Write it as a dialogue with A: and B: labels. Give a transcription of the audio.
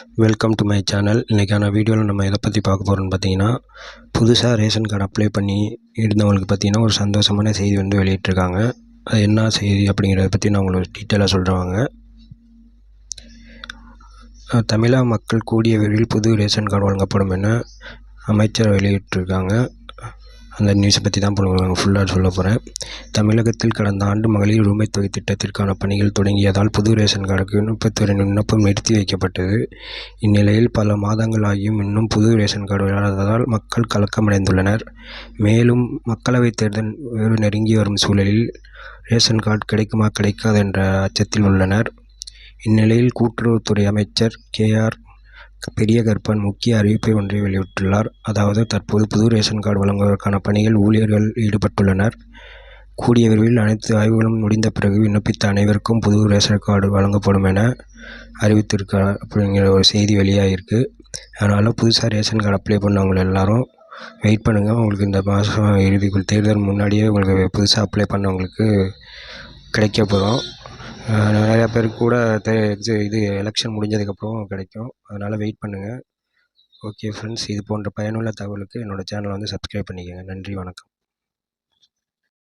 A: Welcome to my channel. இன்றைக்கான வீடியோவில் நம்ம எதை பற்றி பார்க்க போகிறோம்னு பார்த்தீங்கன்னா, புதுசாக ரேஷன் கார்டு அப்ளை பண்ணி இருந்தவங்களுக்கு பார்த்தீங்கன்னா ஒரு சந்தோஷமான செய்தி வந்து வெளியிட்டிருக்காங்க. அது என்ன செய்தி அப்படிங்கிறத பற்றி நான் உங்களுக்கு டீட்டெயிலாக சொல்கிறேன். தமிழக மக்கள் கூடிய விரைவில் புது ரேஷன் கார்டு வழங்கப்படும் என அமைச்சர் வெளியிட்டிருக்காங்க. அந்த நியூஸை பற்றி தான் ஃபுல்லாக சொல்ல போகிறேன். தமிழகத்தில் கடந்த ஆண்டு மகளிர் உரிமைத் தொகை திட்டத்திற்கான பணிகள் தொடங்கியதால் புது ரேஷன் கார்டுக்கு விண்ணப்பம் நிறுத்தி வைக்கப்பட்டது. இந்நிலையில் பல மாதங்கள் ஆகியும் இன்னும் புது ரேஷன் கார்டு இல்லாததால் மக்கள் கலக்கமடைந்துள்ளனர். மேலும் மக்களவைத் தேர்தல் வேறு நெருங்கி வரும் சூழலில் ரேஷன் கார்டு கிடைக்குமா கிடைக்காது என்ற அச்சத்தில் உள்ளனர். இந்நிலையில் கூட்டுறவுத்துறை அமைச்சர் KR பெரியகருப்பன் முக்கிய அறிவிப்பை ஒன்றை வெளியிட்டுள்ளார். அதாவது, தற்போது புது ரேஷன் கார்டு வழங்குவதற்கான பணியில் ஊழியர்கள் ஈடுபட்டுள்ளனர். கூடிய விரைவில் அனைத்து ஆய்வுகளும் முடிந்த பிறகு விண்ணப்பித்த அனைவருக்கும் புது ரேஷன் கார்டு வழங்கப்படும் என அறிவித்திருக்கார் அப்படிங்கிற ஒரு செய்தி வெளியாகிருக்கு. அதனால் புதுசாக ரேஷன் கார்டு அப்ளை பண்ணவங்க எல்லாரும் வெயிட் பண்ணுங்கள். உங்களுக்கு இந்த மாதம் இறுதிக்குள் தேர்தல் முன்னாடியே உங்களுக்கு புதுசாக அப்ளை பண்ணவங்களுக்கு கிடைக்க போகிறோம். நிறையா பேருக்கு கூட இது எலெக்ஷன் முடிஞ்சதுக்கப்புறம் கிடைக்கும். அதனால் வெயிட் பண்ணுங்கள். ஓகே ஃப்ரெண்ட்ஸ், இது போன்ற பயனுள்ள தகவலுக்கு என்னோடய சேனலை வந்து சப்ஸ்கிரைப் பண்ணிக்கோங்க. நன்றி, வணக்கம்.